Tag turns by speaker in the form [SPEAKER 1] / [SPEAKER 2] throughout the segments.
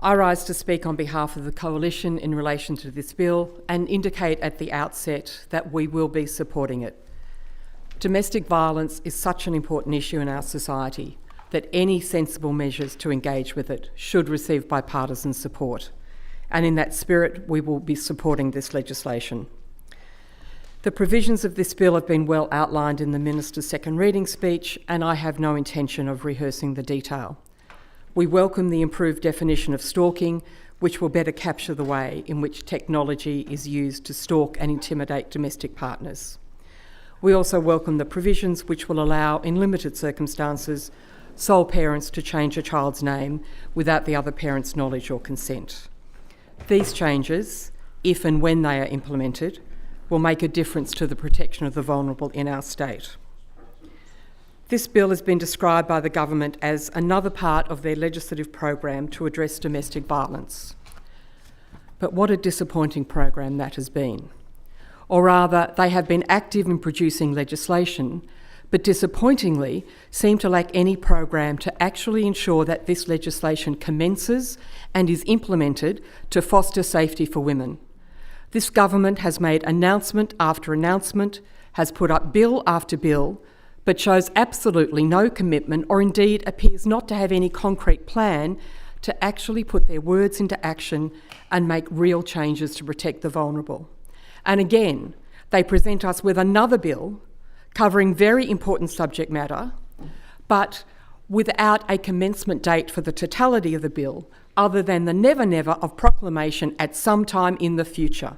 [SPEAKER 1] I rise to speak on behalf of the Coalition in relation to this bill and indicate at the outset that we will be supporting it. Domestic violence is such an important issue in our society that any sensible measures to engage with it should receive bipartisan support. And in that spirit, we will be supporting this legislation. The provisions of this bill have been well outlined in the Minister's second reading speech, and I have no intention of rehearsing the detail. We welcome the improved definition of stalking, which will better capture the way in which technology is used to stalk and intimidate domestic partners. We also welcome the provisions which will allow, in limited circumstances, sole parents to change a child's name without the other parent's knowledge or consent. These changes, if and when they are implemented, will make a difference to the protection of the vulnerable in our state. This bill has been described by the government as another part of their legislative program to address domestic violence. But what a disappointing program that has been. Or rather, they have been active in producing legislation, but disappointingly seem to lack any program to actually ensure that this legislation commences and is implemented to foster safety for women. This government has made announcement after announcement, has put up bill after bill, but shows absolutely no commitment, or indeed appears not to have any concrete plan to actually put their words into action and make real changes to protect the vulnerable. And again, they present us with another bill covering very important subject matter, but without a commencement date for the totality of the bill, other than the never never of proclamation at some time in the future.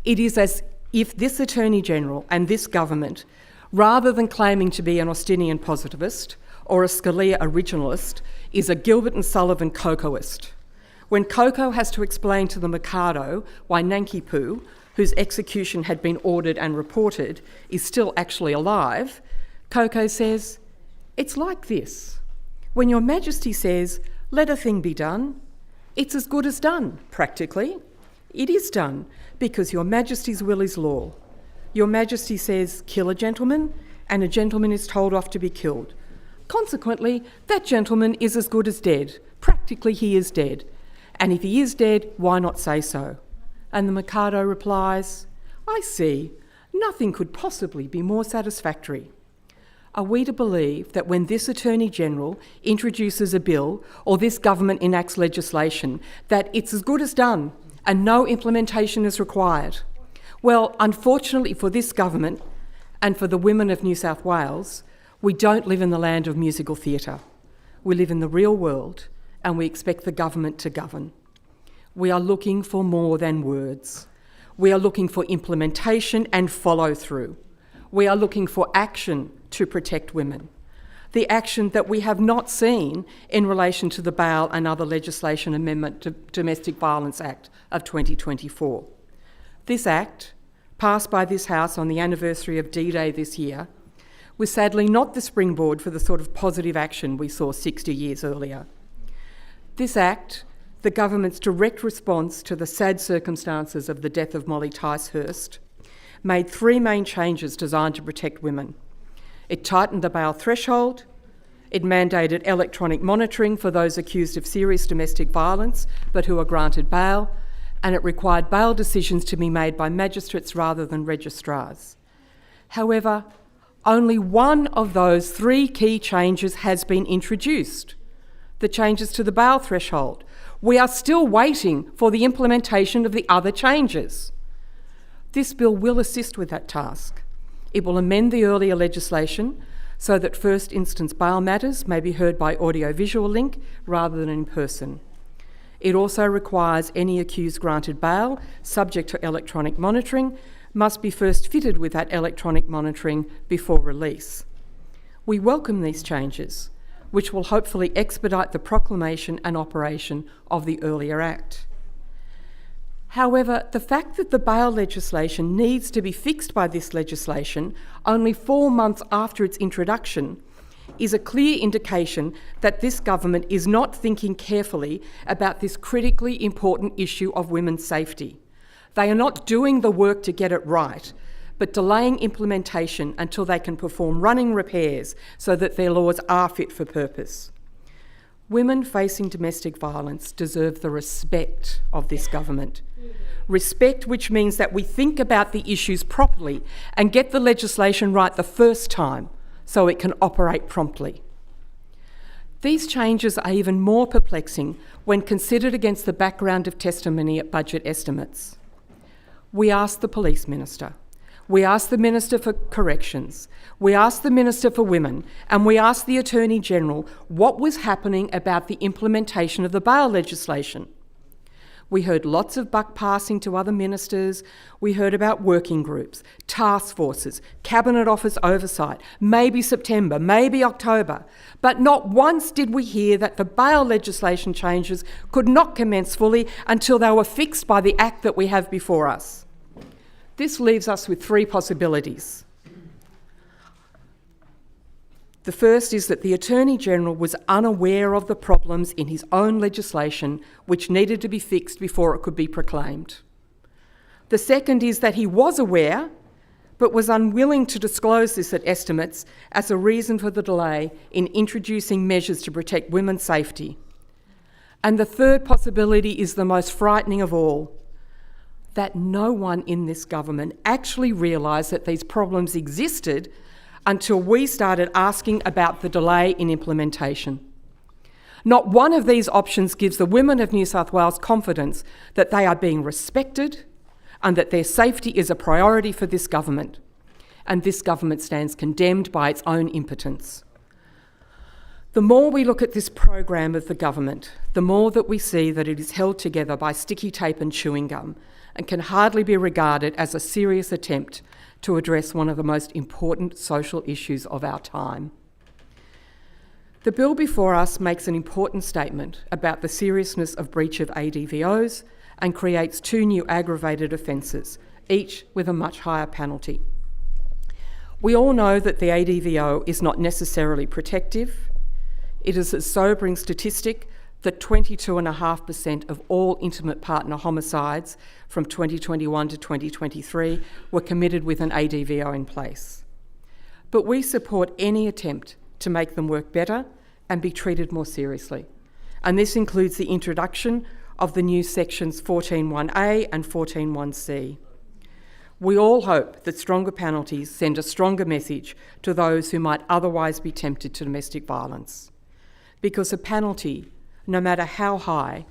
[SPEAKER 1] It is as if this Attorney-General and this government, rather than claiming to be an Austinian positivist or a Scalia originalist, is a Gilbert and Sullivan Cocoist. When Coco has to explain to the Mikado why Nanki Poo, whose execution had been ordered and reported, is still actually alive, Coco says, "It's like this. When Your Majesty says, 'Let a thing be done,' it's as good as done, practically. It is done, because Your Majesty's will is law. Your Majesty says, 'Kill a gentleman,' and a gentleman is told off to be killed. Consequently, that gentleman is as good as dead. Practically, he is dead. And if he is dead, why not say so?" And the Mikado replies, "I see. Nothing could possibly be more satisfactory." Are we to believe that when this Attorney-General introduces a bill or this government enacts legislation, that it's as good as done and no implementation is required? Well, unfortunately for this government and for the women of New South Wales, we don't live in the land of musical theatre. We live in the real world, and we expect the government to govern. We are looking for more than words. We are looking for implementation and follow-through. We are looking for action to protect women. The action that we have not seen in relation to the bail and other legislation amendment to Domestic Violence Act of 2024. This Act, passed by this House on the anniversary of D-Day this year, was sadly not the springboard for the sort of positive action we saw 60 years earlier. This Act, the government's direct response to the sad circumstances of the death of Molly Ticehurst, made three main changes designed to protect women. It tightened the bail threshold, it mandated electronic monitoring for those accused of serious domestic violence but who are granted bail, and it required bail decisions to be made by magistrates rather than registrars. However, only one of those three key changes has been introduced: the changes to the bail threshold. We are still waiting for the implementation of the other changes. This bill will assist with that task. It will amend the earlier legislation so that first instance bail matters may be heard by audio-visual link rather than in person. It also requires any accused granted bail, subject to electronic monitoring, must be first fitted with that electronic monitoring before release. We welcome these changes, which will hopefully expedite the proclamation and operation of the earlier Act. However, the fact that the bail legislation needs to be fixed by this legislation only 4 months after its introduction is a clear indication that this government is not thinking carefully about this critically important issue of women's safety. They are not doing the work to get it right, but delaying implementation until they can perform running repairs so that their laws are fit for purpose. Women facing domestic violence deserve the respect of this government. Respect which means that we think about the issues properly and get the legislation right the first time so it can operate promptly. These changes are even more perplexing when considered against the background of testimony at budget estimates. We asked the Police Minister, we asked the Minister for Corrections, we asked the Minister for Women, and we asked the Attorney General what was happening about the implementation of the bail legislation. We heard lots of buck passing to other ministers. We heard about working groups, task forces, Cabinet Office oversight, maybe September, maybe October. But not once did we hear that the bail legislation changes could not commence fully until they were fixed by the Act that we have before us. This leaves us with three possibilities. The first is that the Attorney General was unaware of the problems in his own legislation which needed to be fixed before it could be proclaimed. The second is that he was aware but was unwilling to disclose this at estimates as a reason for the delay in introducing measures to protect women's safety. And the third possibility is the most frightening of all, that no one in this government actually realised that these problems existed until we started asking about the delay in implementation. Not one of these options gives the women of New South Wales confidence that they are being respected and that their safety is a priority for this government. And this government stands condemned by its own impotence. The more we look at this program of the government, the more that we see that it is held together by sticky tape and chewing gum and can hardly be regarded as a serious attempt to address one of the most important social issues of our time. The bill before us makes an important statement about the seriousness of breach of ADVOs and creates two new aggravated offences, each with a much higher penalty. We all know that the ADVO is not necessarily protective. It is a sobering statistic that 22.5% of all intimate partner homicides from 2021 to 2023 were committed with an ADVO in place. But we support any attempt to make them work better and be treated more seriously. And this includes the introduction of the new sections 14.1a and 14.1c. We all hope that stronger penalties send a stronger message to those who might otherwise be tempted to domestic violence. Because a penalty, no matter how high,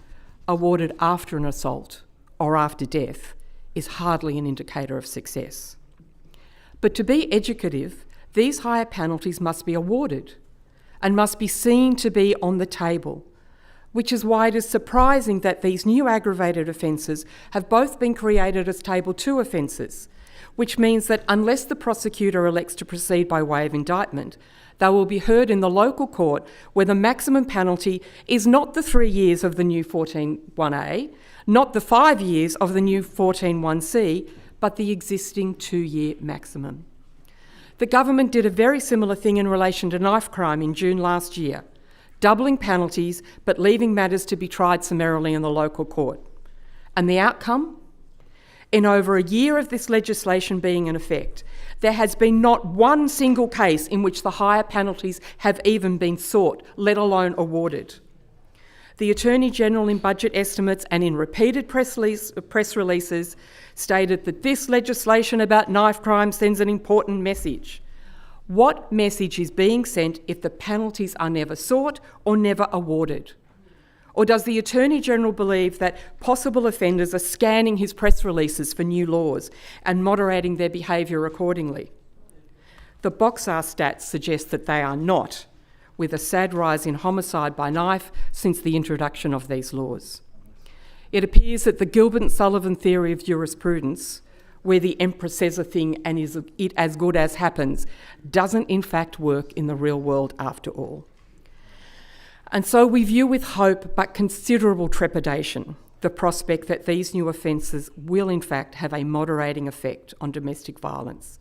[SPEAKER 1] awarded after an assault or after death is hardly an indicator of success. But to be educative, these higher penalties must be awarded and must be seen to be on the table, which is why it is surprising that these new aggravated offences have both been created as Table 2 offences, which means that unless the prosecutor elects to proceed by way of indictment, they will be heard in the local court where the maximum penalty is not the 3 years of the new 14.1a, not the 5 years of the new 14.1c, but the existing 2-year maximum. The government did a very similar thing in relation to knife crime in June last year, doubling penalties but leaving matters to be tried summarily in the local court. And the outcome? In over a year of this legislation being in effect, there has been not one single case in which the higher penalties have even been sought, let alone awarded. The Attorney General in budget estimates and in repeated press releases stated that this legislation about knife crime sends an important message. What message is being sent if the penalties are never sought or never awarded? Or does the Attorney General believe that possible offenders are scanning his press releases for new laws and moderating their behaviour accordingly? The Boxar stats suggest that they are not, with a sad rise in homicide by knife since the introduction of these laws. It appears that the Gilbert and Sullivan theory of jurisprudence, where the emperor says a thing and is it as good as happens, doesn't in fact work in the real world after all. And so we view with hope but considerable trepidation the prospect that these new offences will in fact have a moderating effect on domestic violence,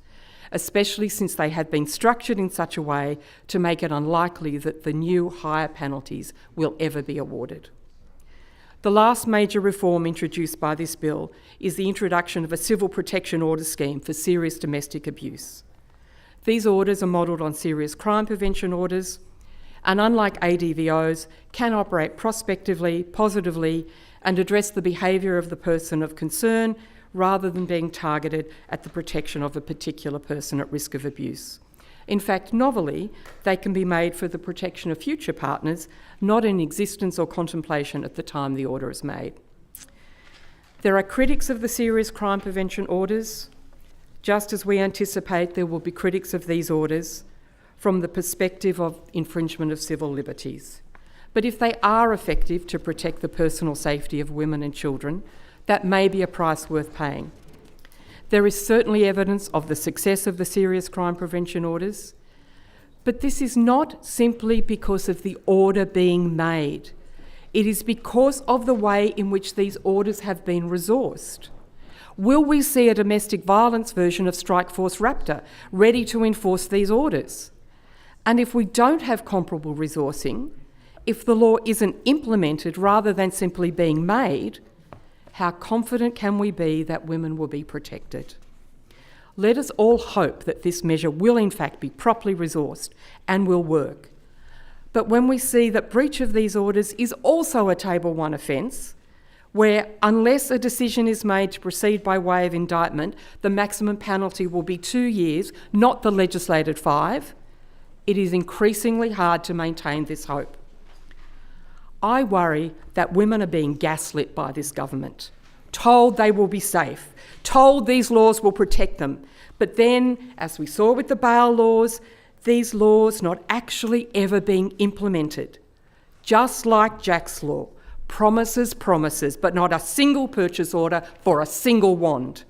[SPEAKER 1] especially since they have been structured in such a way to make it unlikely that the new higher penalties will ever be awarded. The last major reform introduced by this bill is the introduction of a civil protection order scheme for serious domestic abuse. These orders are modelled on serious crime prevention orders, and unlike ADVOs, can operate prospectively, positively, and address the behaviour of the person of concern rather than being targeted at the protection of a particular person at risk of abuse. In fact, novelly, they can be made for the protection of future partners, not in existence or contemplation at the time the order is made. There are critics of the serious crime prevention orders, just as we anticipate there will be critics of these orders from the perspective of infringement of civil liberties. But if they are effective to protect the personal safety of women and children, that may be a price worth paying. There is certainly evidence of the success of the serious crime prevention orders, but this is not simply because of the order being made. It is because of the way in which these orders have been resourced. Will we see a domestic violence version of Strikeforce Raptor ready to enforce these orders? And if we don't have comparable resourcing, if the law isn't implemented rather than simply being made, how confident can we be that women will be protected? Let us all hope that this measure will in fact be properly resourced and will work. But when we see that breach of these orders is also a Table 1 offence, where unless a decision is made to proceed by way of indictment, the maximum penalty will be 2 years, not the legislated 5, it is increasingly hard to maintain this hope. I worry that women are being gaslit by this government, told they will be safe, told these laws will protect them. But then, as we saw with the bail laws, these laws not actually ever being implemented. Just like Jack's Law, promises, but not a single purchase order for a single wand.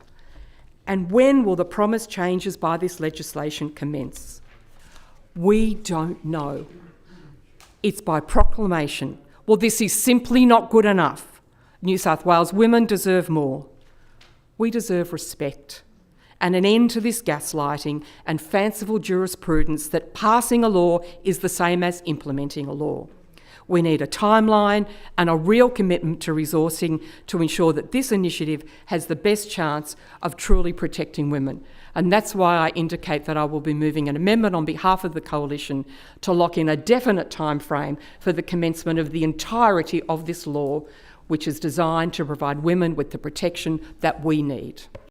[SPEAKER 1] And when will the promised changes by this legislation commence? We don't know. It's by proclamation. Well, this is simply not good enough. New South Wales women deserve more. We deserve respect and an end to this gaslighting and fanciful jurisprudence that passing a law is the same as implementing a law. We need a timeline and a real commitment to resourcing to ensure that this initiative has the best chance of truly protecting women. And that's why I indicate that I will be moving an amendment on behalf of the Coalition to lock in a definite time frame for the commencement of the entirety of this law, which is designed to provide women with the protection that we need.